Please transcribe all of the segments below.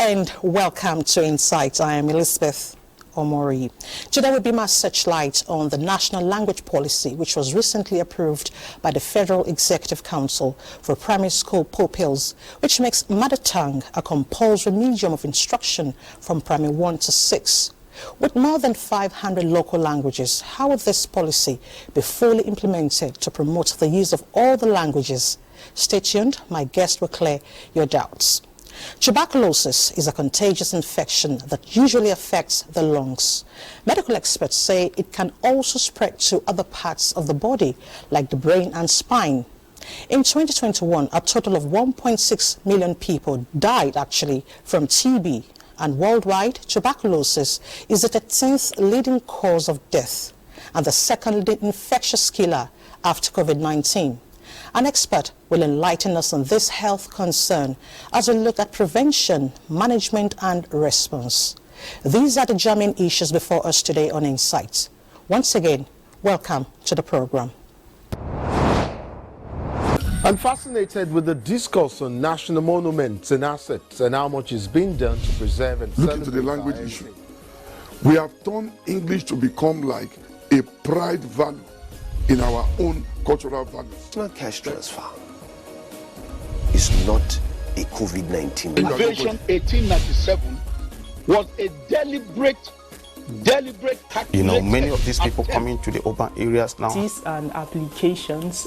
and welcome to Insight. I am Elizabeth Omori. Today will be my searchlight on the National Language Policy, which was recently approved by the Federal Executive Council for primary school pupils, which makes mother tongue a compulsory medium of instruction from primary 1 to 6. With more than 500 local languages, how will this policy be fully implemented to promote the use of all the languages? Stay tuned, my guest will clear your doubts. Tuberculosis is a contagious infection that usually affects the lungs. Medical experts say it can also spread to other parts of the body, like the brain and spine. In 2021, a total of 1.6 million people died from TB, and worldwide, tuberculosis is the 13th leading cause of death and the second leading infectious killer after COVID-19. An expert will enlighten us on this health concern as we look at prevention, management and response. These are the germane issues before us today on Insight. Once again, welcome to the program. I'm fascinated with the discourse on national monuments and assets and how much is being done to preserve and look into the language issue. We have turned English to become like a pride value in our own cultural values. National cash transfer is not a COVID-19. Invasion 1897 was a deliberate You know, many of these people coming to the urban areas now. These and applications,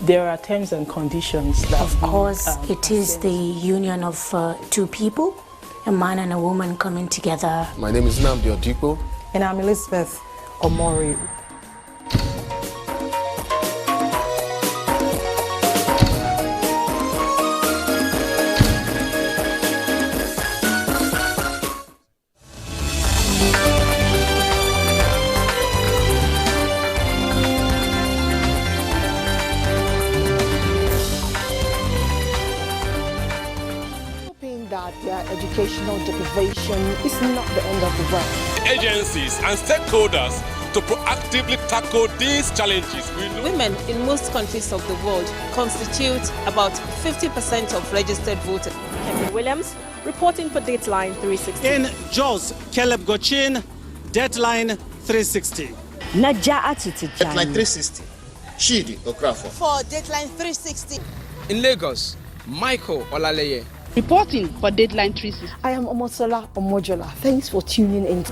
there are terms and conditions. That of course, it is the union of two people, a man and a woman coming together. My name is Nnamdi Odipo. And I'm Elizabeth Omori. Their educational deprivation is not the end of the world. Agencies and stakeholders to proactively tackle these challenges. Women in most countries of the world constitute about 50% of registered voters. Kevin Williams reporting for Dateline 360. In Jos, Caleb Gochin, Dateline 360. Dateline 360. Shidi Okrafo. For Dateline 360. In Lagos, Michael Olaleye. Reporting for Dateline 360. I am Omosola Omojola. Thanks for tuning in.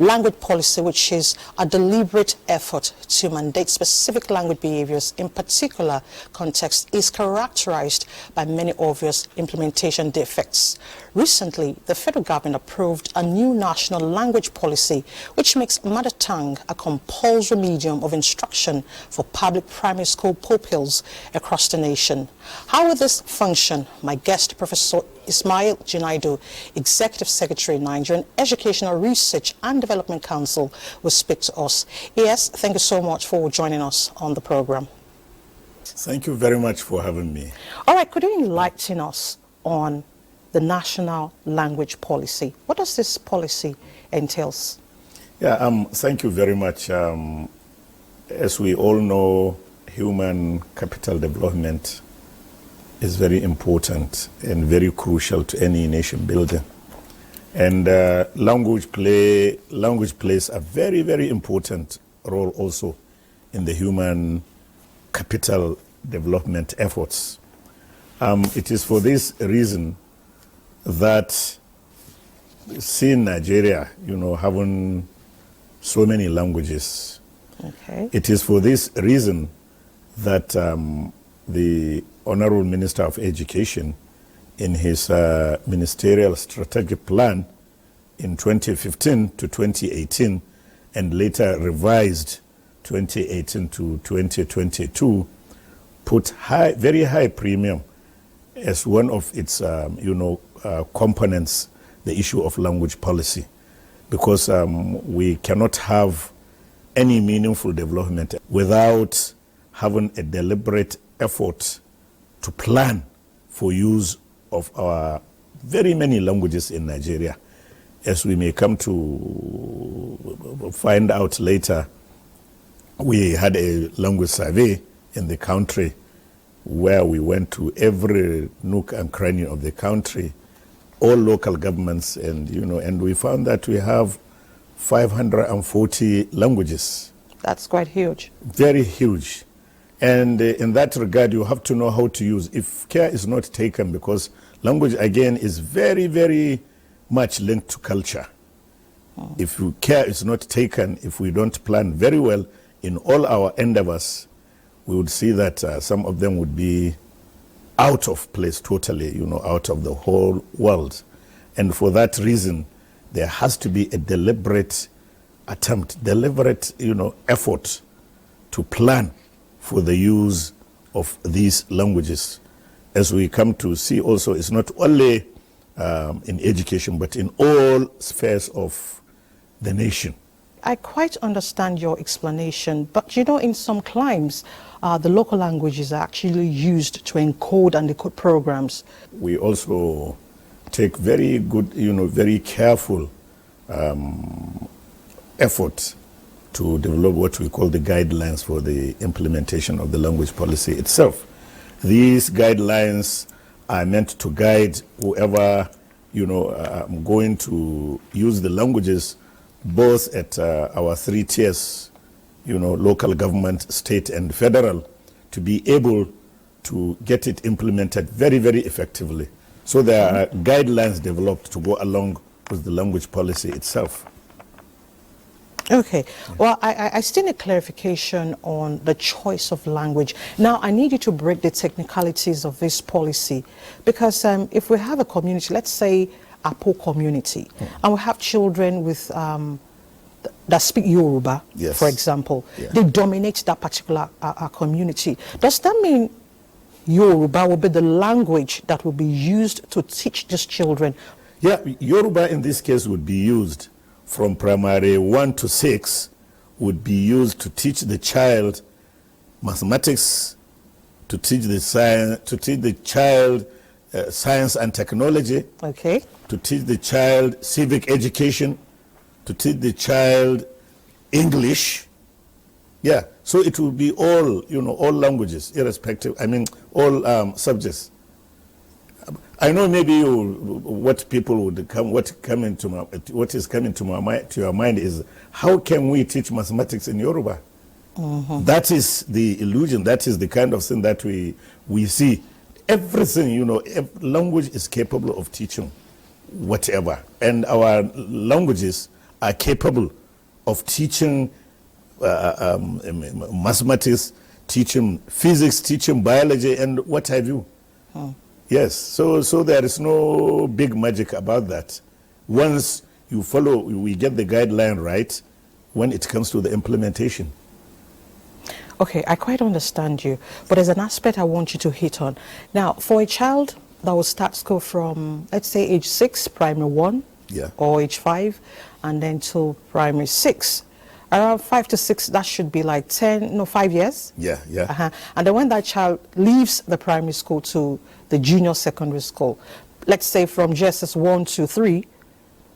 Language policy, which is a deliberate effort to mandate specific language behaviors in particular context, is characterized by many obvious implementation defects. Recently, the federal government approved a new national language policy which makes mother tongue a compulsory medium of instruction for public primary school pupils across the nation. How will this function? My guest, Professor Ismail Junaidu, Executive Secretary, Nigerian Educational Research and Development Council, will speak to us. Yes, thank you so much for joining us on the program. Thank you very much for having me. All right, could you enlighten us on the National Language Policy? What does this policy entails? Yeah, thank you very much. As we all know, human capital development is very important and very crucial to any nation building. And language plays a very, very important role also in the human capital development efforts. It is for this reason that seeing Nigeria, having so many languages, it is for this reason that the Honorable Minister of Education, in his ministerial strategic plan in 2015 to 2018, and later revised 2018 to 2022, put very high premium as one of its components, the issue of language policy, because we cannot have any meaningful development without having a deliberate effort to plan for use of our very many languages in Nigeria. as we may come to find out later, we had a language survey in the country where we went to every nook and cranny of the country, all local governments, and and we found that we have 540 languages. That's quite huge. Very huge. And in that regard, you have to know how to use. If care is not taken, because language, again, is very, very much linked to culture. If care is not taken, if we don't plan very well in all our endeavors, we would see that some of them would be out of place totally, out of the whole world. And for that reason, there has to be a deliberate attempt, deliberate, effort to plan for the use of these languages. As we come to see also, it's not only in education, but in all spheres of the nation. I quite understand your explanation, but in some climes, the local languages are actually used to encode and decode programs. We also take very good, very careful effort to develop what we call the guidelines for the implementation of the language policy itself. These guidelines are meant to guide whoever, going to use the languages, both at our 3 tiers, local government, state, and federal, to be able to get it implemented very, very effectively. So there are guidelines developed to go along with the language policy itself. Okay. Well, I still need clarification on the choice of language. Now, I need you to break the technicalities of this policy, because if we have a community, let's say a poor community, and we have children with that speak Yoruba, yes, for example, yeah, they dominate that particular community. Does that mean Yoruba will be the language that will be used to teach these children? Yeah, Yoruba in this case would be used from primary 1 to 6, would be used to teach the child mathematics, to teach the child science and technology, okay, to teach the child civic education, to teach the child English. Yeah, so it will be all, all languages, irrespective, all subjects. I know maybe what is coming to your mind is, how can we teach mathematics in Yoruba? That is the illusion. That is the kind of thing that we see. Everything, language is capable of teaching whatever, and our languages are capable of teaching mathematics, teaching physics, teaching biology, and what have you. Yes, so there is no big magic about that. Once we get the guideline right when it comes to the implementation. Okay, I quite understand you, but there's an aspect I want you to hit on. Now, for a child that will start school from, let's say, age 6, primary 1, yeah, or age 5, and then to primary 6, around 5 to 6, that should be like 5 years? Yeah, yeah. And then when that child leaves the primary school to the junior secondary school, let's say from JSS 1 to 3,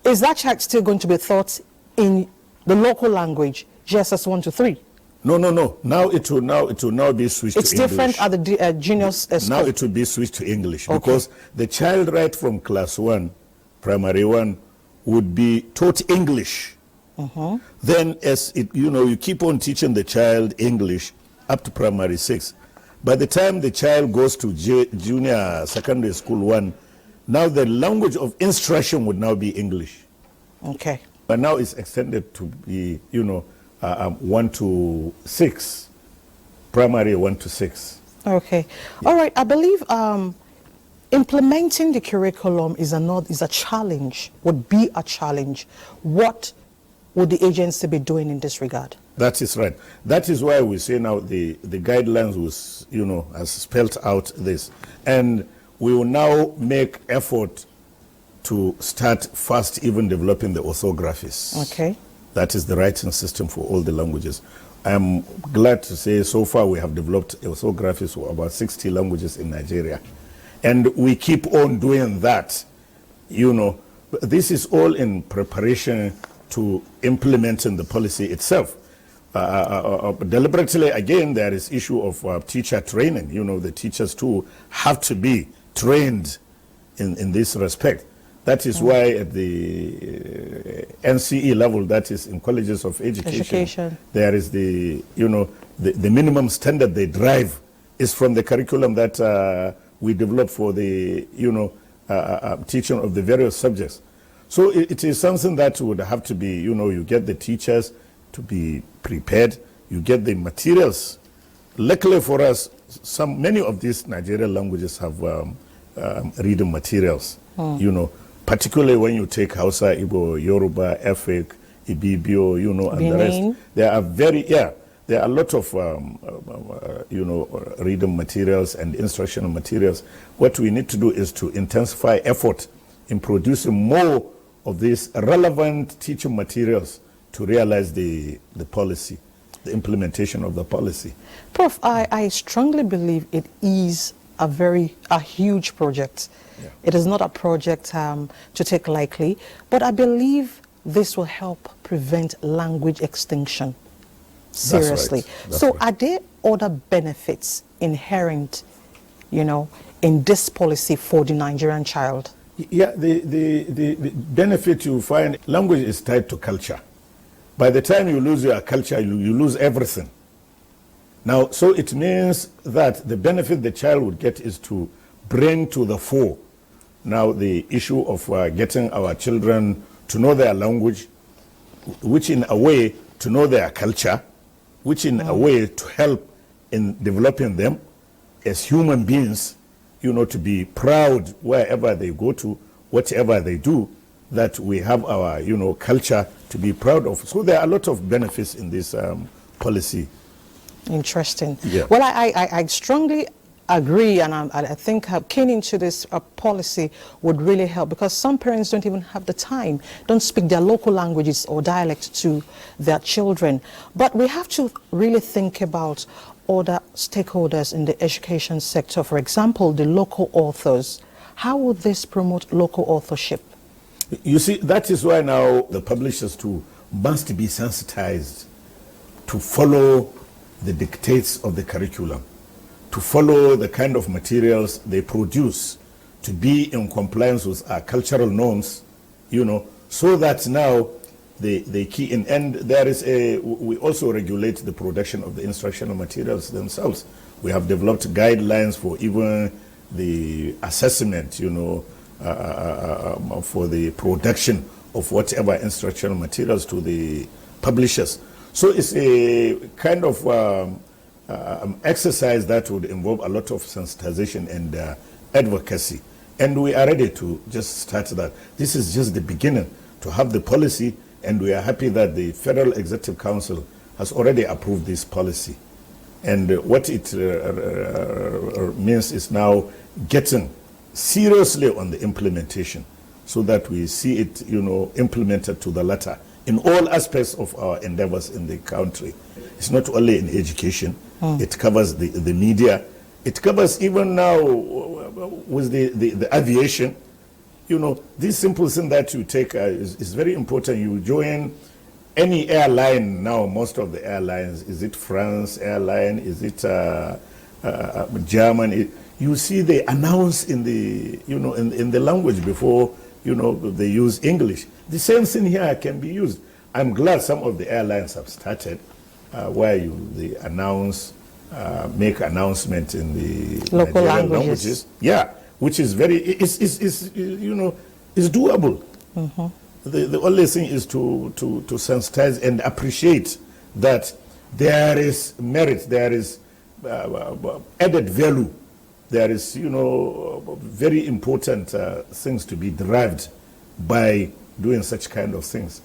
is that child still going to be taught in the local language, JSS 1 to 3? No. Now it will be switched to English. It's different at the junior school. Now it will be switched to English, okay, because the child right from class 1, primary 1, would be taught English. Then as you keep on teaching the child English up to primary 6. By the time the child goes to junior secondary school 1, now the language of instruction would now be English. Okay. But now it's extended to be, 1 to 6, primary 1 to 6. Okay. Yeah. All right. I believe implementing the curriculum is a challenge, would be a challenge. What would the agency be doing in this regard? That is right. That is why we say now the guidelines was, has spelled out this. And we will now make effort to start first even developing the orthographies. Okay. That is the writing system for all the languages. I'm glad to say so far we have developed orthographies for about 60 languages in Nigeria. And we keep on doing that, This is all in preparation to implementing the policy itself. Deliberately, again, there is issue of teacher training. You know, the teachers too have to be trained in this respect. That is why at the NCE level, that is in colleges of education, there is the minimum standard they drive is from the curriculum that we develop for the, teaching of the various subjects. So it is something that would have to be, you get the teachers to be prepared, you get the materials. Luckily for us, many of these Nigerian languages have reading materials, particularly when you take Hausa, Igbo, Yoruba, Efik, Ibibio, and the rest. There are a lot of, reading materials and instructional materials. What we need to do is to intensify effort in producing more of these relevant teaching materials to realize the policy, the implementation of the policy. Prof, I strongly believe it is a huge project. Yeah. It is not a project to take lightly, but I believe this will help prevent language extinction. Seriously. That's right. Are there other benefits inherent, in this policy for the Nigerian child? Yeah, the benefit you find, language is tied to culture. By the time you lose your culture, you lose everything. Now, so it means that the benefit the child would get is to bring to the fore now the issue of getting our children to know their language, which in a way to know their culture, which in a way to help in developing them as human beings, to be proud wherever they go to, whatever they do, that we have our, culture to be proud of. So there are a lot of benefits in this policy. Interesting. Yeah. Well, I strongly agree, and I think keying into this policy would really help, because some parents don't even have the time, don't speak their local languages or dialect to their children. But we have to really think about other stakeholders in the education sector. For example, the local authors. How would this promote local authorship? You see, that is why now the publishers too must be sensitized to follow the dictates of the curriculum, to follow the kind of materials they produce, to be in compliance with our cultural norms, so that now they key in. And there is we also regulate the production of the instructional materials themselves. We have developed guidelines for even the assessment, for the production of whatever instructional materials to the publishers. So it's a kind of exercise that would involve a lot of sensitization and advocacy. And we are ready to just start that. This is just the beginning to have the policy, and we are happy that the Federal Executive Council has already approved this policy. And what it means is now getting seriously on the implementation, so that we see it, implemented to the letter in all aspects of our endeavors in the country. It's not only in education, it covers the media, it covers even now with the aviation. This simple thing that you take is very important. You join any airline now, most of the airlines, is it France airline, is it German, you see they announce in the, in the language before, they use English. The same thing here can be used. I'm glad some of the airlines have started where they announce, make announcement in the local Nigerian languages. Yeah, which is very, it's doable. Mm-hmm. The only thing is to sensitize and appreciate that there is merit, there is added value, there is, very important things to be derived by doing such kind of things.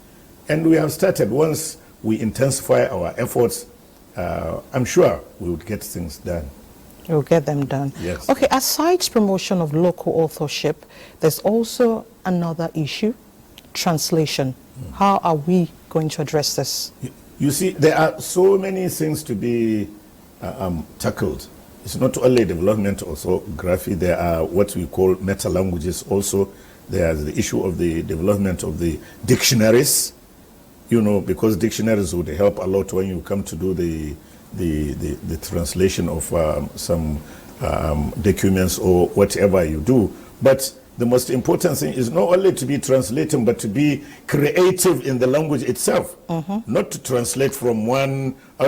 And we have started. Once we intensify our efforts, I'm sure we would get things done. You'll get them done. Yes. Okay, aside promotion of local authorship, there's also another issue, translation. How are we going to address this? You see, there are so many things to be tackled. It's not only development, also graphy. There are what we call meta languages also. There's the issue of the development of the dictionaries, you know, because dictionaries would help a lot when you come to do the translation of some documents or whatever you do. But the most important thing is not only to be translating, but to be creative in the language itself. Not to translate from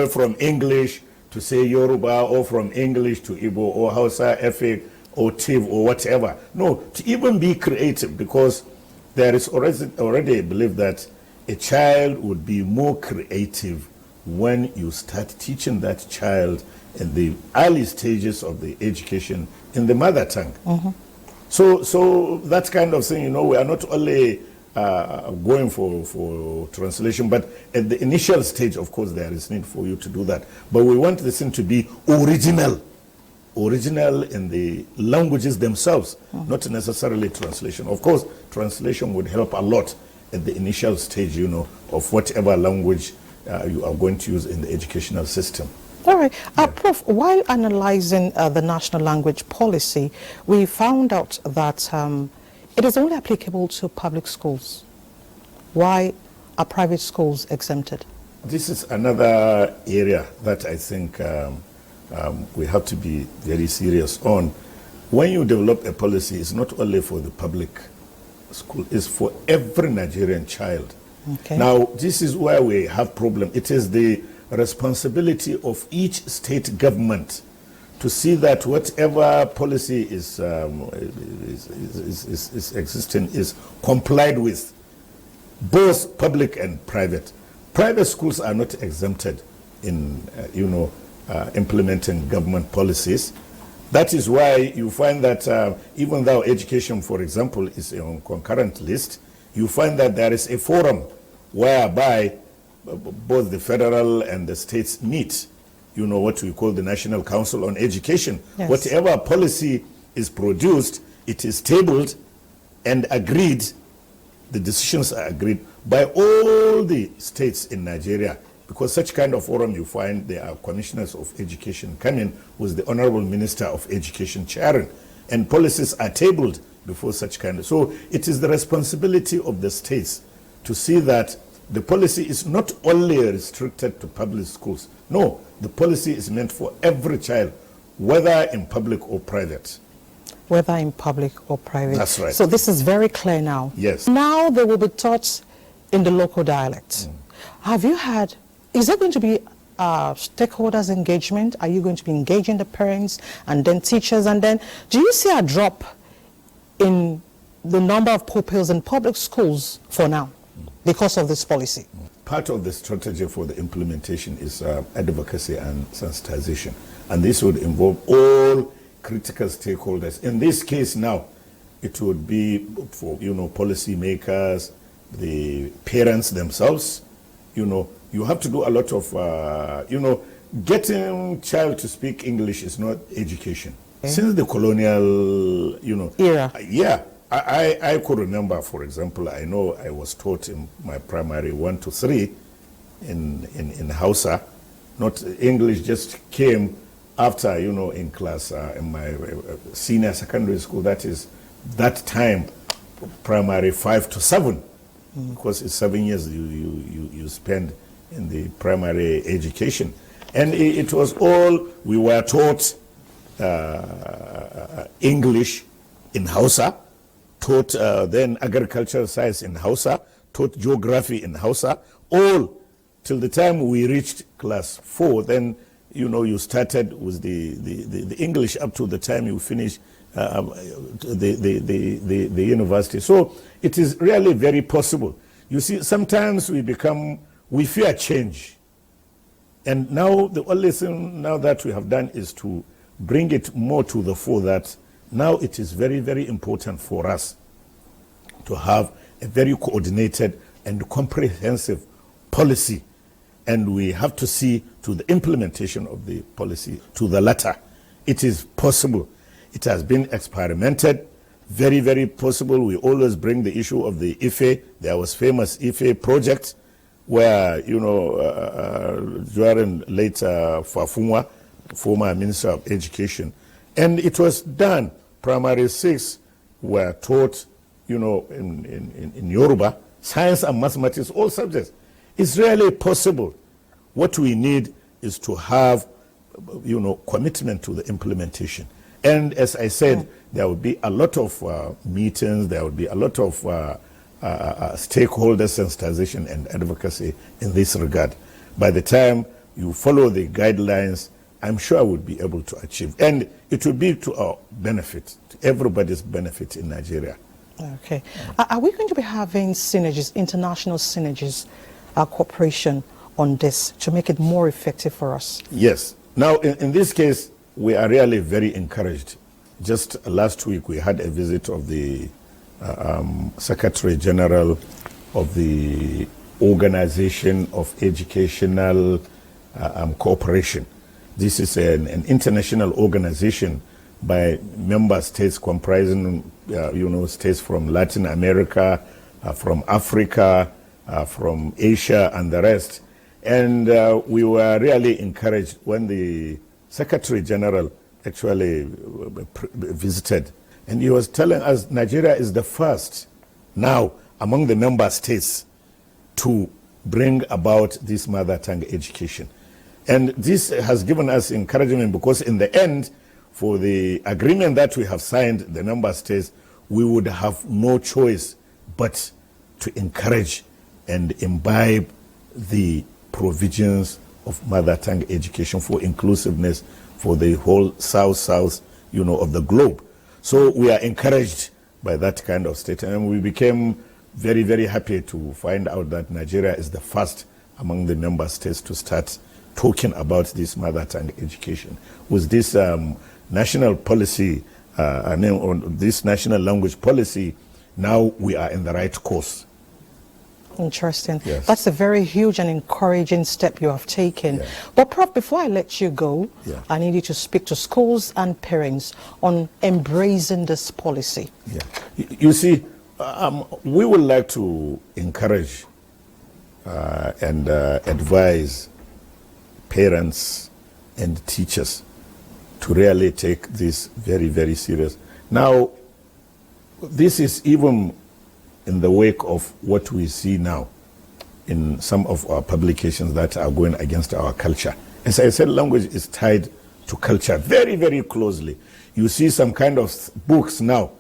from English to say Yoruba, or from English to Igbo, or Hausa, Efik, or Tiv, or whatever. No, to even be creative, because there is already a belief that a child would be more creative when you start teaching that child in the early stages of the education in the mother tongue. So that kind of thing, you know, we are not only going for translation, but at the initial stage, of course, there is need for you to do that. But we want this thing to be original in the languages themselves, not necessarily translation. Of course, translation would help a lot at the initial stage, you know, of whatever language you are going to use in the educational system. All right. Prof, while analyzing the national language policy, we found out that it is only applicable to public schools. Why are private schools exempted? This is another area that I think we have to be very serious on. When you develop a policy, it's not only for the public school, it's for every Nigerian child. Okay. Now, this is where we have problem. It is the responsibility of each state government to see that whatever policy is existing is complied with, both public and private. Private schools are not exempted in, implementing government policies. That is why you find that even though education, for example, is on concurrent list, you find that there is a forum whereby both the federal and the states meet, you know, what we call the National Council on Education. Yes. Whatever policy is produced, it is tabled and agreed, the decisions are agreed by all the states in Nigeria. Because such kind of forum, you find there are commissioners of education coming with the Honorable Minister of Education chairing, and policies are tabled before such kind of. So it is the responsibility of the states to see that the policy is not only restricted to public schools. No, the policy is meant for every child, whether in public or private. Whether in public or private. That's right. So this is very clear now. Yes. Now they will be taught in the local dialect. Have you had, is there going to be stakeholders engagement? Are you going to be engaging the parents and then teachers? And then do you see a drop in the number of pupils in public schools for now because of this policy? Part of the strategy for the implementation is advocacy and sensitization. And this would involve all critical stakeholders. In this case now, it would be for, policy makers, the parents themselves. You have to do a lot of, getting child to speak English is not education. Okay. Since the colonial, era. Yeah. I could remember, for example, I know I was taught in my primary 1 to 3 in Hausa. Not English just came after, in class, in my senior secondary school, that is that time, primary 5 to 7, because it's 7 years you spend in the primary education. And it was all, we were taught English in Hausa, taught then agricultural science in Hausa, taught geography in Hausa, all till the time we reached class 4. Then, you started with the English up to the time you finished the university. So it is really very possible. You see, sometimes we fear change. And now the only thing now that we have done is to bring it more to the fore that now it is very, very important for us to have a very coordinated and comprehensive policy. And we have to see to the implementation of the policy, to the latter. It is possible. It has been experimented, very, very possible. We always bring the issue of the IFE. There was famous IFE project where, during late Fafunwa, former Minister of Education, and it was done. Primary 6 were taught, in Yoruba, science and mathematics, all subjects. It's really possible. What we need is to have, commitment to the implementation. And as I said, there will be a lot of meetings, there will be a lot of stakeholder sensitization and advocacy in this regard. By the time you follow the guidelines, I'm sure we'll be able to achieve. And it will be to our benefit, to everybody's benefit in Nigeria. Okay. Are we going to be having synergies, international synergies, cooperation on this to make it more effective for us? Yes. Now, in this case, we are really very encouraged. Just last week, we had a visit of the Secretary General of the Organization of Educational Cooperation. This is an international organization by member states comprising, states from Latin America, from Africa, from Asia, and the rest. And we were really encouraged when the Secretary General actually visited. And he was telling us Nigeria is the first now among the member states to bring about this mother tongue education. And this has given us encouragement because in the end, for the agreement that we have signed, the member states, we would have no choice but to encourage and imbibe the provisions of mother tongue education for inclusiveness for the whole south, of the globe. So we are encouraged by that kind of statement, and we became very, very happy to find out that Nigeria is the first among the member states to start talking about this mother tongue education. With this national policy, this national language policy, now we are in the right course. Interesting. Yes. That's a very huge and encouraging step you have taken. Yeah. But Prof, before I let you go, I need you to speak to schools and parents on embracing this policy. Yeah. You see, we would like to encourage and advise parents and teachers to really take this very, very serious. Now, this is even in the wake of what we see now in some of our publications that are going against our culture. As I said, language is tied to culture very, very closely. You see some kind of books now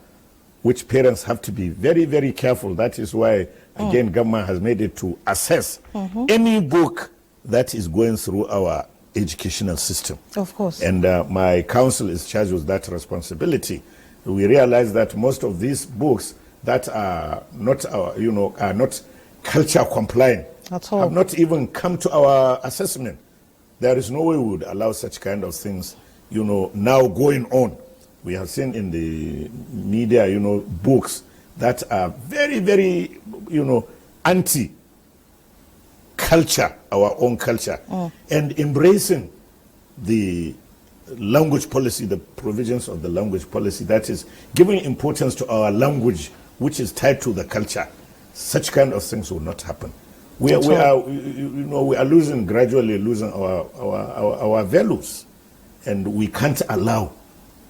which parents have to be very, very careful. That is why, again, government has made it to assess any book that is going through our educational system. Of course. And my council is charged with that responsibility. We realize that most of these books that are not are not culture compliant, have not even come to our assessment. There is no way we would allow such kind of things, now going on. We have seen in the media, books that are very, very, anti-culture, our own culture, and embracing the language policy, the provisions of the language policy, that is giving importance to our language, which is tied to the culture. Such kind of things will not happen. We are gradually losing our values, and we can't allow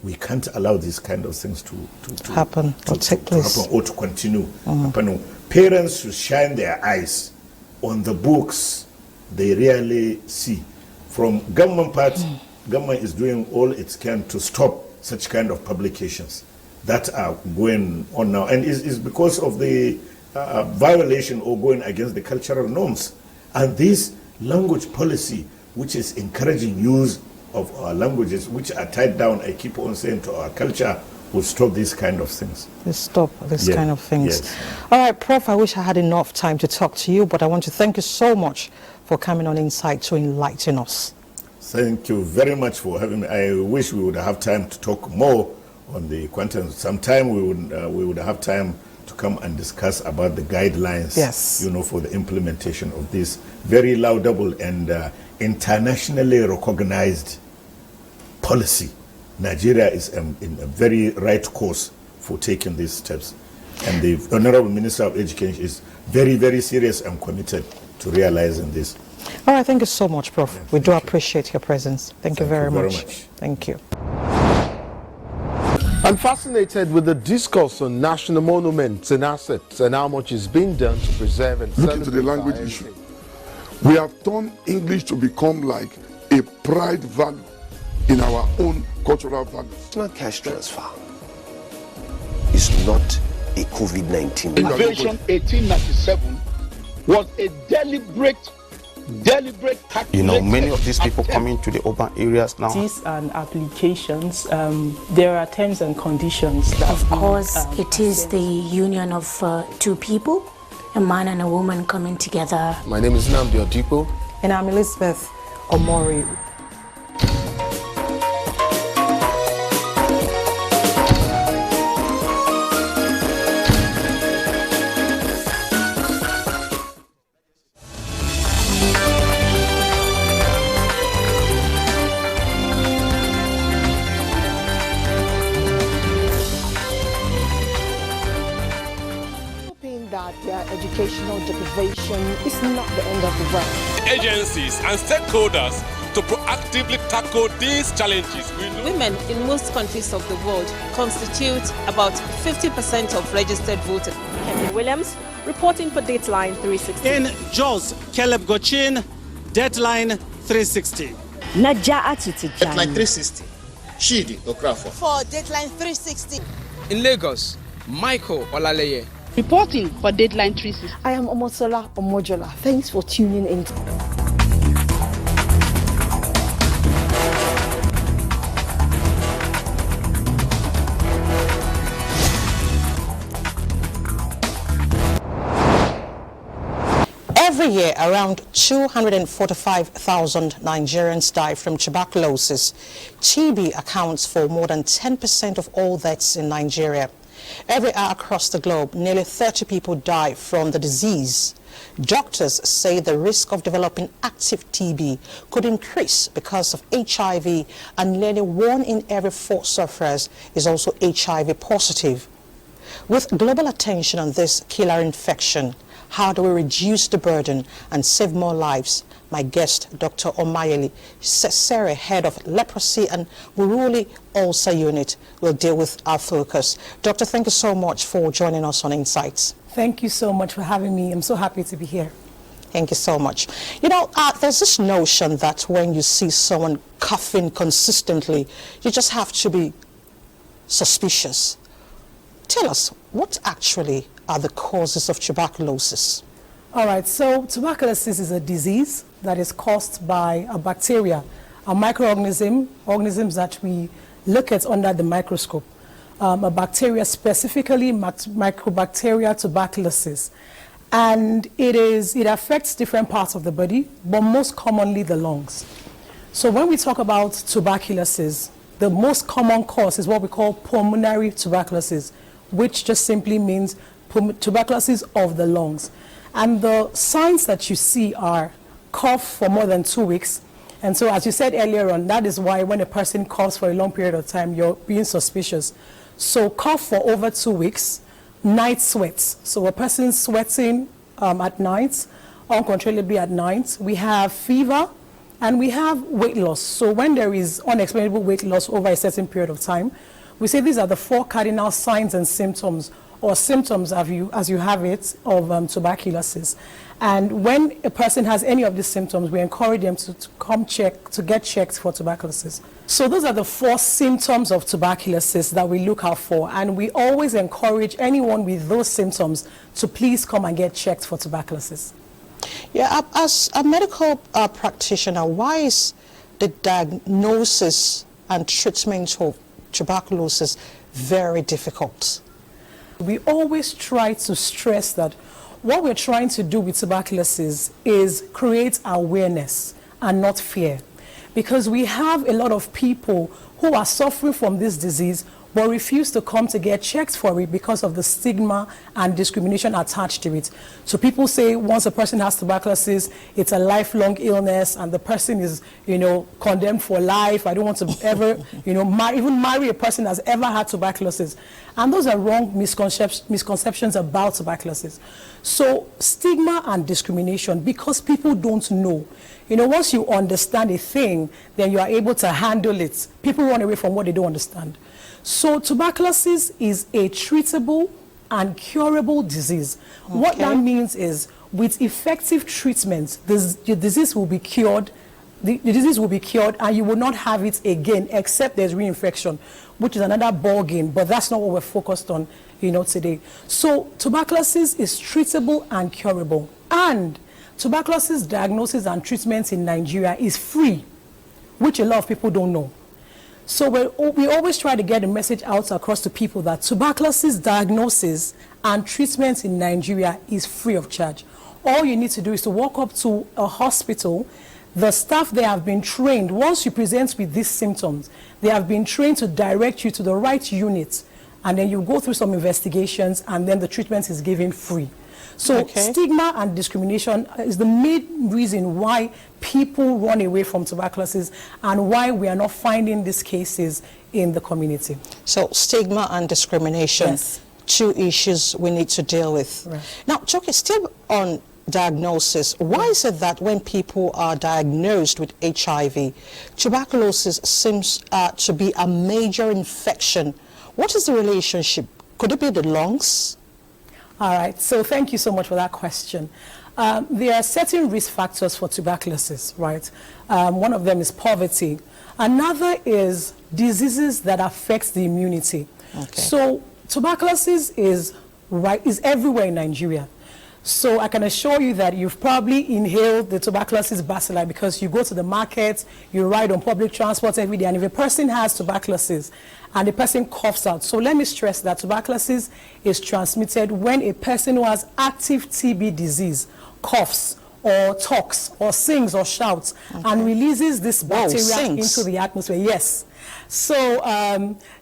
these kind of things to happen, to take place, happen, or to continue happening. Parents should shine their eyes on the books they really see. From government part, government is doing all it can to stop such kind of publications that are going on now, and is because of the violation or going against the cultural norms. And this language policy, which is encouraging use of our languages, which are tied down, I keep on saying, to our culture, will stop these kind of things. Stop this kind of things. Yes. All right, Prof, I wish I had enough time to talk to you, but I want to thank you so much for coming on Insight to enlighten us. Thank you very much for having me. I wish we would have time to talk more on the content. Sometime we would have time to come and discuss about the guidelines, for the implementation of this very laudable and internationally recognized policy. Nigeria is in a very right course for taking these steps. And the Honorable Minister of Education is very, very serious and committed to realizing this. All right, thank you so much, Prof. We do appreciate your presence. Thank you very much. Thank you. I'm fascinated with the discourse on national monuments and assets and how much is being done to preserve and look into the language issue. We have turned English to become like a pride value in our own cultural values. National cash transfer is not a COVID-19. Invasion 1897 was a deliberate many of these people coming to the urban areas now. These and applications, there are terms and conditions. That of course, it is the union of two people, a man and a woman coming together. My name is Nnamdi Odipo. And I'm Elizabeth Omori. That their educational deprivation is not the end of the world. Agencies and stakeholders to proactively tackle these challenges. Women in most countries of the world constitute about 50% of registered voters. Kevin Williams reporting for Dateline 360. In Jos, Caleb Gochin, Deadline 360. Deadline 360. Shidi Okrafo. For Dateline 360. In Lagos, Michael Olaleye. Reporting for Dateline 360. I am Omosola Omojola. Thanks for tuning in. Every year, around 245,000 Nigerians die from tuberculosis. TB accounts for more than 10% of all deaths in Nigeria. Every hour across the globe, nearly 30 people die from the disease. Doctors say the risk of developing active TB could increase because of HIV, and nearly 1 in every 4 sufferers is also HIV positive. With global attention on this killer infection, how do we reduce the burden and save more lives? My guest, Dr. Omayeli Sesere, head of Leprosy and Wuruli Ulcer Unit, will deal with our focus. Doctor, thank you so much for joining us on Insights. Thank you so much for having me. I'm so happy to be here. Thank you so much. You know, there's this notion that when you see someone coughing consistently, you just have to be suspicious. Tell us, what actually are the causes of tuberculosis? All right, so tuberculosis is a disease that is caused by a bacteria, a microorganisms that we look at under the microscope. A bacteria, specifically Mycobacteria tuberculosis. And it affects different parts of the body, but most commonly the lungs. So when we talk about tuberculosis, the most common cause is what we call pulmonary tuberculosis, which just simply means tuberculosis of the lungs. And the signs that you see are cough for more than 2 weeks. And so as you said earlier on, that is why when a person coughs for a long period of time, you're being suspicious. So cough for over 2 weeks, night sweats. So a person sweating at night, uncontrollably at night. We have fever and we have weight loss. So when there is unexplainable weight loss over a certain period of time, we say these are the 4 cardinal signs and symptoms, or symptoms as you have it, of tuberculosis. And when a person has any of these symptoms, we encourage them to get checked for tuberculosis. So those are the 4 symptoms of tuberculosis that we look out for. And we always encourage anyone with those symptoms to please come and get checked for tuberculosis. Yeah, as a medical practitioner, why is the diagnosis and treatment of tuberculosis very difficult? We always try to stress that what we're trying to do with tuberculosis is create awareness and not fear. Because we have a lot of people who are suffering from this disease but refuse to come to get checked for it because of the stigma and discrimination attached to it. So people say once a person has tuberculosis, it's a lifelong illness and the person is, condemned for life. I don't want to ever, even marry a person that's ever had tuberculosis. And those are wrong misconceptions about tuberculosis. So stigma and discrimination, because people don't know. Once you understand a thing, then you are able to handle it. People run away from what they don't understand. So tuberculosis is a treatable and curable disease. Okay. What that means is, with effective treatments, the disease will be cured. The disease will be cured, and you will not have it again, except there's reinfection, which is another ball game. But that's not what we're focused on, today. So tuberculosis is treatable and curable, and tuberculosis diagnosis and treatment in Nigeria is free, which a lot of people don't know. So we always try to get a message out across to people that tuberculosis diagnosis and treatment in Nigeria is free of charge. All you need to do is to walk up to a hospital. The staff there have been trained. Once you present with these symptoms, they have been trained to direct you to the right unit, and then you go through some investigations, and then the treatment is given free. So stigma and discrimination is the main reason why people run away from tuberculosis and why we are not finding these cases in the community. So stigma and discrimination, two issues we need to deal with. Right. Now, Choki, still on diagnosis, why is it that when people are diagnosed with HIV, tuberculosis seems to be a major infection? What is the relationship? Could it be the lungs? All right, so thank you so much for that question. There are certain risk factors for tuberculosis, right? One of them is poverty. Another is diseases that affect the immunity. Okay. So tuberculosis is everywhere in Nigeria. So I can assure you that you've probably inhaled the tuberculosis bacilli, because you go to the market, you ride on public transport every day, and if a person has tuberculosis and the person coughs out. So let me stress that tuberculosis is transmitted when a person who has active TB disease coughs or talks or sings or shouts and releases this bacteria into the atmosphere. Yes. So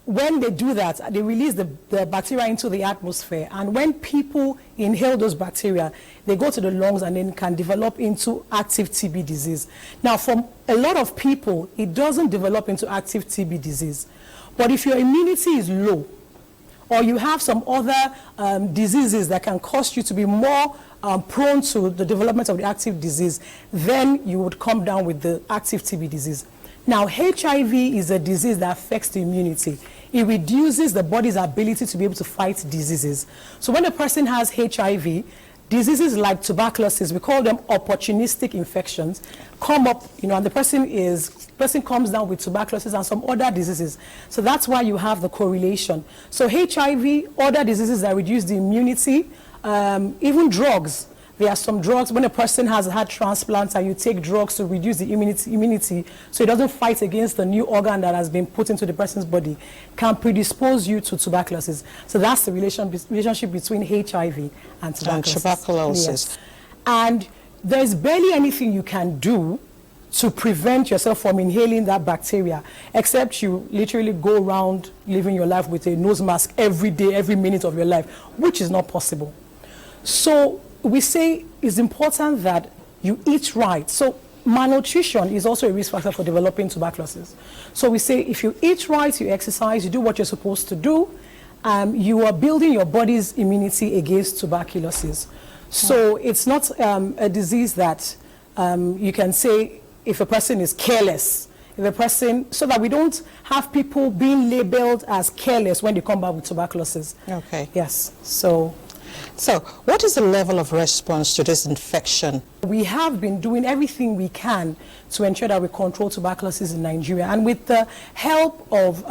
when they do that, they release the bacteria into the atmosphere, and when people inhale those bacteria, they go to the lungs and then can develop into active TB disease. Now, for a lot of people, it doesn't develop into active TB disease. But if your immunity is low, or you have some other diseases that can cause you to be more prone to the development of the active disease, then you would come down with the active TB disease. Now, HIV is a disease that affects the immunity. It reduces the body's ability to be able to fight diseases. So when a person has HIV, diseases like tuberculosis, we call them opportunistic infections, come up, and the person comes down with tuberculosis and some other diseases. So that's why you have the correlation. So HIV, other diseases that reduce the immunity, even drugs. There are some drugs, when a person has had transplants and you take drugs to reduce the immunity so it doesn't fight against the new organ that has been put into the person's body, can predispose you to tuberculosis. So that's the relationship between HIV and tuberculosis. Yes. And there's barely anything you can do to prevent yourself from inhaling that bacteria, except you literally go around living your life with a nose mask every day, every minute of your life, which is not possible. So we say it's important that you eat right. So malnutrition is also a risk factor for developing tuberculosis. So we say if you eat right, you exercise, you do what you're supposed to do, you are building your body's immunity against tuberculosis. So it's not a disease that you can say if a person is careless, so that we don't have people being labeled as careless when they come back with tuberculosis. Okay. Yes. So what is the level of response to this infection? We have been doing everything we can to ensure that we control tuberculosis in Nigeria. And with the help of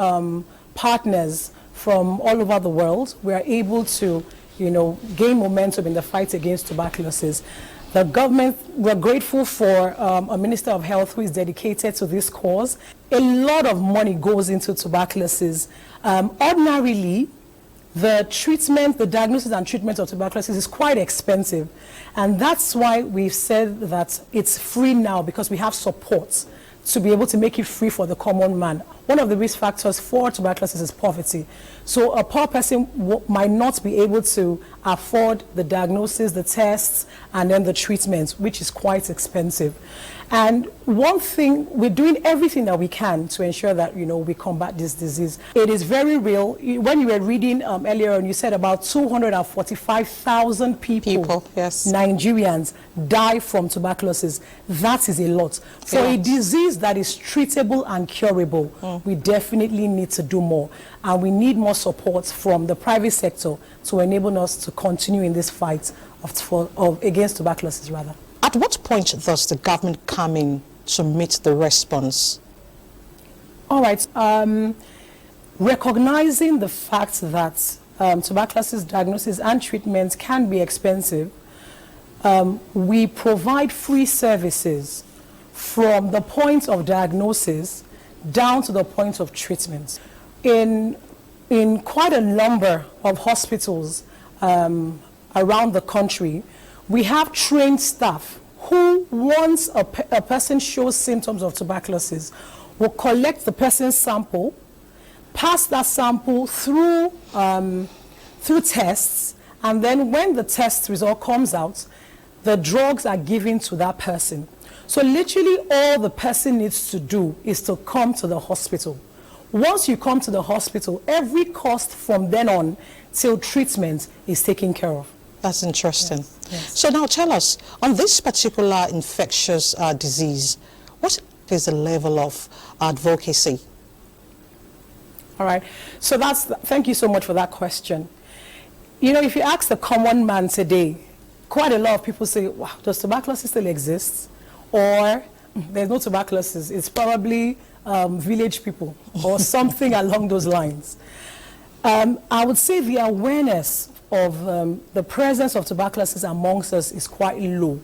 partners from all over the world, we are able to, gain momentum in the fight against tuberculosis. The government, we're grateful for a Minister of Health who is dedicated to this cause. A lot of money goes into tuberculosis. Ordinarily, the diagnosis and treatment of tuberculosis is quite expensive. And that's why we've said that it's free now, because we have support to be able to make it free for the common man. One of the risk factors for tuberculosis is poverty. So a poor person might not be able to afford the diagnosis, the tests, and then the treatment, which is quite expensive. And one thing, we're doing everything that we can to ensure that, we combat this disease. It is very real. When you were reading earlier on, you said about 245,000 people, Nigerians, die from tuberculosis. That is a lot. For a disease that is treatable and curable, we definitely need to do more. And we need more support from the private sector to enable us to continue in this fight against tuberculosis, rather. At what point does the government come in to meet the response? All right. Recognizing the fact that tuberculosis diagnosis and treatment can be expensive, we provide free services from the point of diagnosis down to the point of treatment. In quite a number of hospitals around the country, we have trained staff who, once a person shows symptoms of tuberculosis, will collect the person's sample, pass that sample through tests, and then when the test result comes out, the drugs are given to that person. So literally all the person needs to do is to come to the hospital. Once you come to the hospital, every cost from then on till treatment is taken care of. That's interesting. Yes. Yes. So now tell us, on this particular infectious disease, what is the level of advocacy? All right. So thank you so much for that question. You know, if you ask the common man today, quite a lot of people say, wow, does tuberculosis still exist? Or there's no tuberculosis. It's probably village people or something along those lines. I would say the awareness of the presence of tuberculosis amongst us is quite low,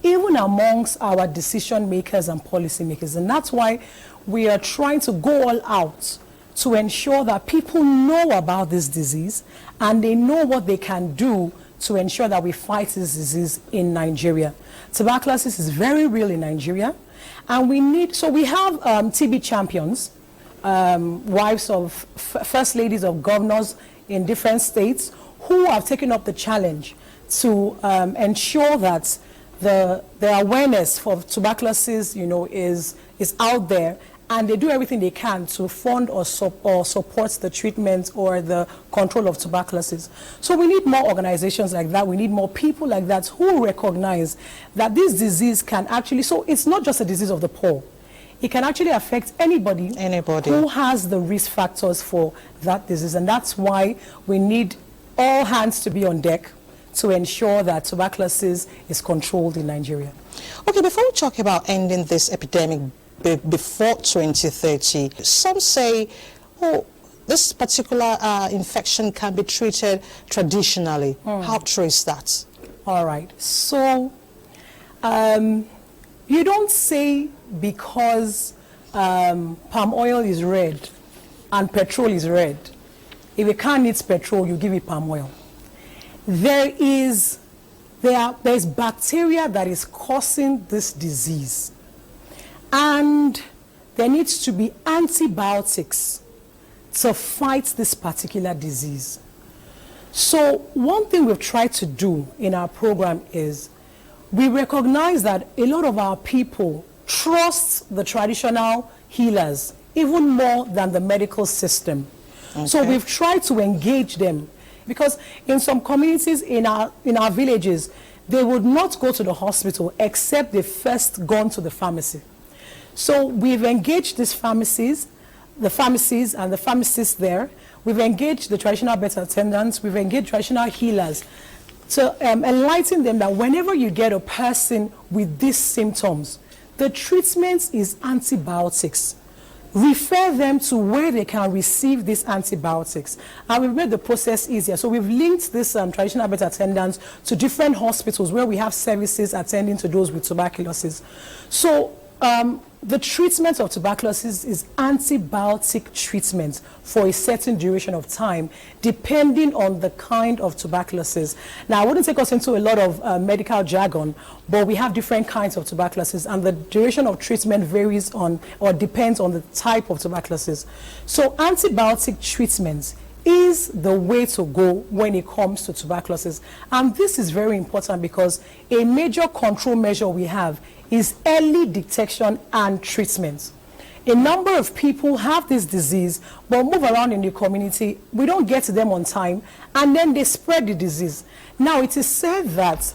even amongst our decision makers and policy makers. And that's why we are trying to go all out to ensure that people know about this disease and they know what they can do to ensure that we fight this disease in Nigeria. Tuberculosis is very real in Nigeria, and we have TB champions, wives of first ladies of governors in different states who have taken up the challenge to ensure that the awareness for tuberculosis, you know, is out there, and they do everything they can to fund or support the treatment or the control of tuberculosis. So we need more organizations like that. We need more people like that who recognize that this disease can actually, so it's not just a disease of the poor. It can actually affect anybody who has the risk factors for that disease. And that's why we need all hands to be on deck to ensure that tuberculosis is controlled in Nigeria. Okay, before we talk about ending this epidemic before 2030, some say, oh, this particular infection can be treated traditionally. How true is that? All right. So you don't say because palm oil is red and petrol is red, if a car needs petrol, you give it palm oil. There's bacteria that is causing this disease, and there needs to be antibiotics to fight this particular disease. So one thing we've tried to do in our program is we recognize that a lot of our people trust the traditional healers even more than the medical system. Okay. So we've tried to engage them, because in some communities in our villages, they would not go to the hospital except they first gone to the pharmacy. So we've engaged these pharmacies, the pharmacies and the pharmacists there. We've engaged the traditional birth attendants. We've engaged traditional healers to enlighten them that whenever you get a person with these symptoms, the treatment is antibiotics. Refer them to where they can receive these antibiotics. And we've made the process easier. So we've linked these traditional birth attendants to different hospitals where we have services attending to those with tuberculosis. So the treatment of tuberculosis is antibiotic treatment for a certain duration of time, depending on the kind of tuberculosis. Now, I wouldn't take us into a lot of medical jargon, but we have different kinds of tuberculosis, and the duration of treatment varies on or depends on the type of tuberculosis. So antibiotic treatment is the way to go when it comes to tuberculosis. And this is very important because a major control measure we have is early detection and treatment. A number of people have this disease but move around in the community. We don't get to them on time, and then they spread the disease. Now, it is said that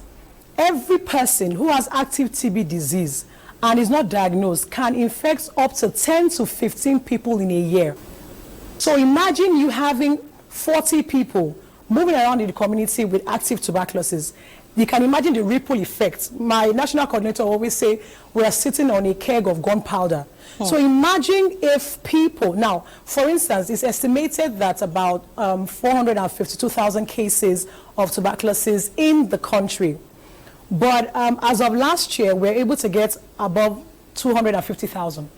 every person who has active TB disease and is not diagnosed can infect up to 10 to 15 people in a year. So imagine you having 40 people moving around in the community with active tuberculosis. You can imagine the ripple effect. My national coordinator always say we are sitting on a keg of gunpowder. So imagine if people, now, for instance, it's estimated that about 452,000 cases of tuberculosis in the country. But as of last year, we're able to get above 250,000.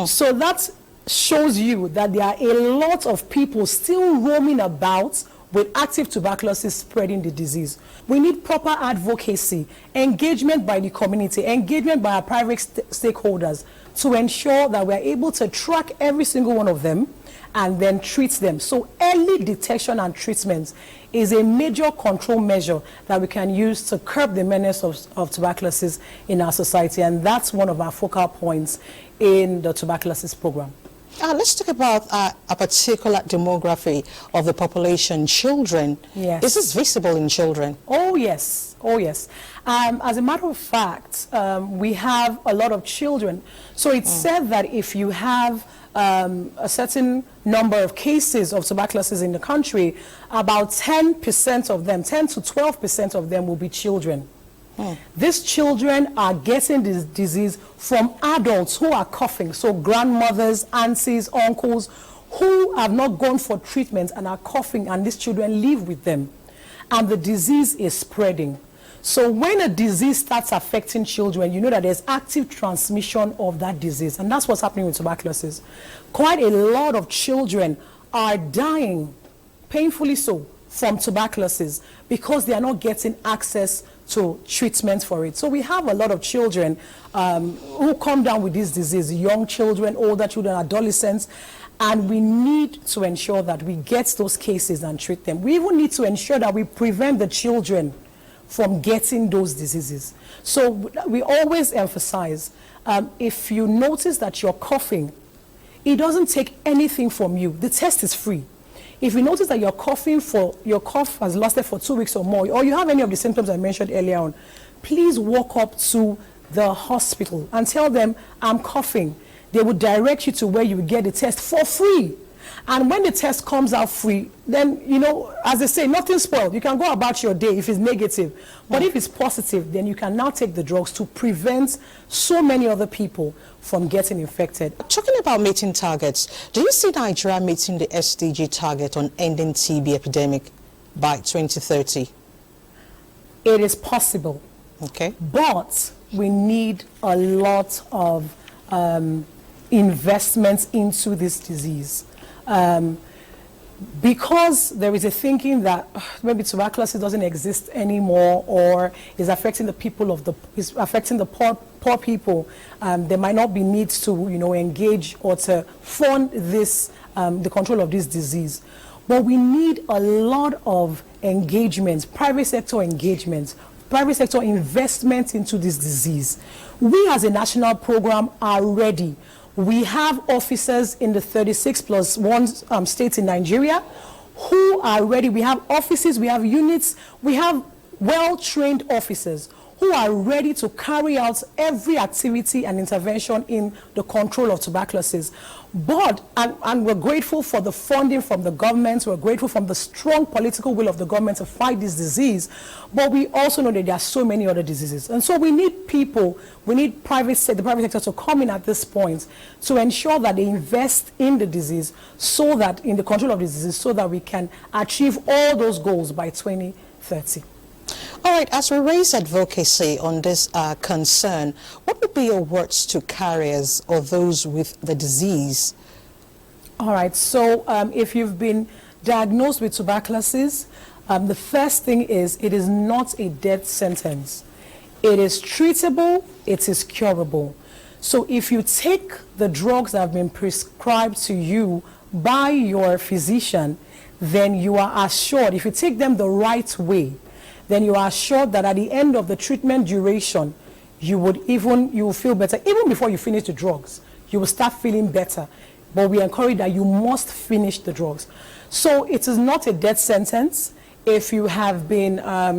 So that shows you that there are a lot of people still roaming about with active tuberculosis spreading the disease. We need proper advocacy, engagement by the community, engagement by our private stakeholders to ensure that we're able to track every single one of them and then treat them. So early detection and treatment is a major control measure that we can use to curb the menace of tuberculosis in our society, and that's one of our focal points in the tuberculosis program. Let's talk about a particular demography of the population, children. Yes. Is this visible in children? Oh, yes. Oh, yes. As a matter of fact, we have a lot of children. So it's said that if you have a certain number of cases of tuberculosis in the country, about 10% of them, 10 to 12% of them will be children. These children are getting this disease from adults who are coughing, so grandmothers, aunties, uncles, who have not gone for treatment and are coughing, and these children live with them. And the disease is spreading. So when a disease starts affecting children, you know that there's active transmission of that disease, and that's what's happening with tuberculosis. Quite a lot of children are dying, painfully so, from tuberculosis because they are not getting access to treatment for it. So we have a lot of children who come down with this disease, young children, older children, adolescents, and we need to ensure that we get those cases and treat them. We even need to ensure that we prevent the children from getting those diseases. So we always emphasize, if you notice that you're coughing, it doesn't take anything from you. The test is free. If you notice that you're coughing your cough has lasted for 2 weeks or more, or you have any of the symptoms I mentioned earlier on, please walk up to the hospital and tell them, I'm coughing. They will direct you to where you will get the test for free. And when the test comes out free, then, you know, as they say, nothing's spoiled. You can go about your day if it's negative. But if it's positive, then you can now take the drugs to prevent so many other people from getting infected. Talking about meeting targets, do you see Nigeria meeting the SDG target on ending TB epidemic by 2030? It is possible. Okay. But we need a lot of investments into this disease. Because there is a thinking that maybe tuberculosis doesn't exist anymore, or is affecting the people is affecting the poor people, there might not be needs to, you know, engage or to fund this the control of this disease. But we need a lot of engagement, private sector engagement, private sector investment into this disease. We as a national program are ready. We have officers in the 36+1 states in Nigeria who are ready. We have offices, we have units, we have well-trained officers who are ready to carry out every activity and intervention in the control of tuberculosis. But, and we're grateful for the funding from the government, we're grateful for the strong political will of the government to fight this disease, but we also know that there are so many other diseases. And so we need people, we need the private sector to come in at this point to ensure that they invest in the disease, so that, in the control of the disease, so that we can achieve all those goals by 2030. All right, as we raise advocacy on this concern, what would be your words to carriers or those with the disease? All right, so if you've been diagnosed with tuberculosis, the first thing is it is not a death sentence. It is treatable, it is curable. So if you take the drugs that have been prescribed to you by your physician, then you are assured, if you take them the right way, then you are assured that at the end of the treatment duration, you will feel better. Even before you finish the drugs, you will start feeling better. But we encourage that you must finish the drugs. So it is not a death sentence. if you have been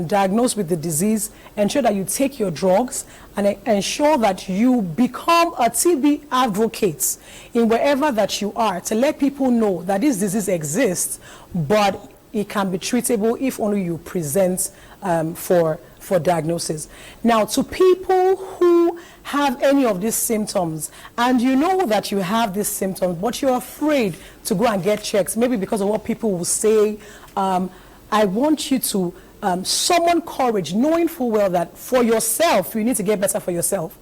diagnosed with the disease, ensure that you take your drugs and ensure that you become a TB advocate in wherever that you are, to let people know that this disease exists, but it can be treatable if only you present for diagnosis. Now, to people who have any of these symptoms, and you know that you have these symptoms, but you're afraid to go and get checks, maybe because of what people will say, I want you to summon courage, knowing full well that for yourself, you need to get better for yourself.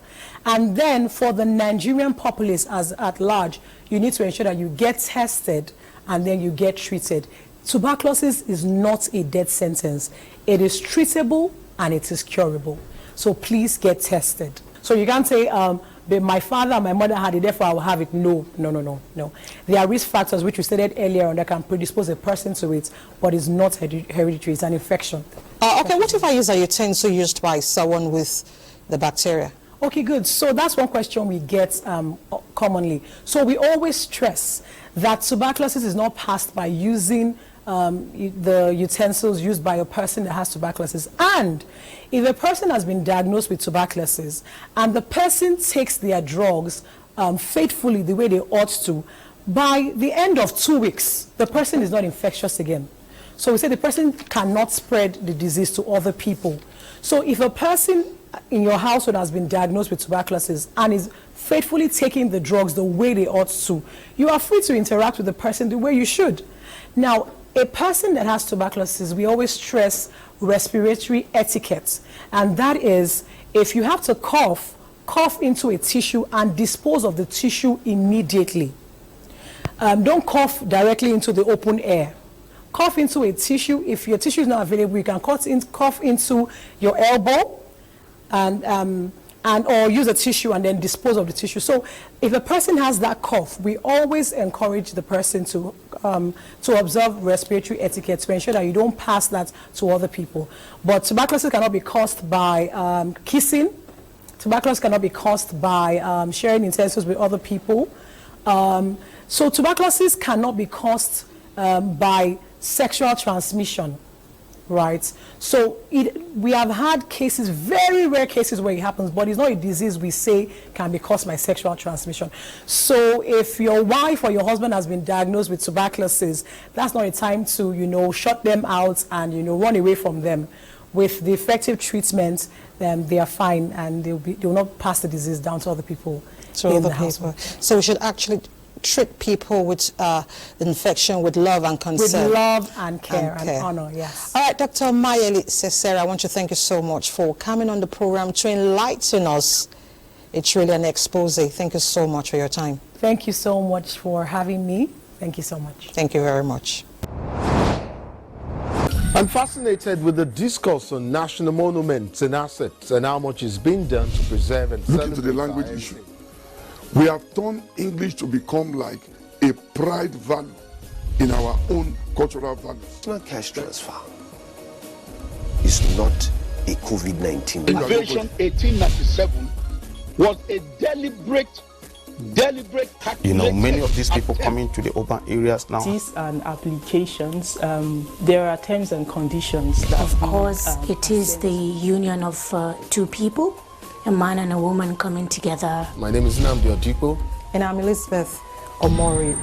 And then for the Nigerian populace at large, you need to ensure that you get tested and then you get treated. Tuberculosis is not a death sentence. It is treatable and it is curable. So please get tested. So you can't say, my father and my mother had it, therefore I will have it. No. There are risk factors which we stated earlier on that can predispose a person to it, but it's not hereditary, it's an infection. Okay, what if I use a utensil used by someone with the bacteria? Okay, good. So that's one question we get commonly. So we always stress that tuberculosis is not passed by using the utensils used by a person that has tuberculosis. And if a person has been diagnosed with tuberculosis and the person takes their drugs faithfully the way they ought to, by the end of 2 weeks, the person is not infectious again. So we say the person cannot spread the disease to other people. So if a person in your household has been diagnosed with tuberculosis and is faithfully taking the drugs the way they ought to, you are free to interact with the person the way you should. Now, a person that has tuberculosis, we always stress respiratory etiquette. And that is, if you have to cough, cough into a tissue and dispose of the tissue immediately. Don't cough directly into the open air. Cough into a tissue. If your tissue is not available, you can cough into your elbow or use a tissue and then dispose of the tissue. So if a person has that cough, we always encourage the person to observe respiratory etiquette to ensure that you don't pass that to other people. But tuberculosis cannot be caused by kissing. Tuberculosis cannot be caused by sharing utensils with other people. So tuberculosis cannot be caused by sexual transmission. Right, so we have had cases, very rare cases where it happens, but it's not a disease we say can be caused by sexual transmission. So if your wife or your husband has been diagnosed with tuberculosis, that's not a time to, shut them out and, run away from them. With the effective treatment, they are fine and they will not pass the disease down to other people in the household. So we should actually treat people with infection with love and concern. With love and care and honor, yes. All right, Dr. Mayeli Sesera, I want to thank you so much for coming on the program to enlighten us. It's really an expose. Thank you so much for your time. Thank you so much for having me. Thank you so much. Thank you very much. I'm fascinated with the discourse on national monuments and assets and how much is being done to preserve and look into the language issue. We have turned English to become like a pride value in our own cultural values. It's not cash transfer. It's not a COVID-19. Invasion 1897 was a deliberate many of these people coming to the urban areas now. And applications, there are terms and conditions that of course it is the union of two people, a man and a woman coming together. My name is Nnamdi Odikpo. And I'm Elizabeth Omori.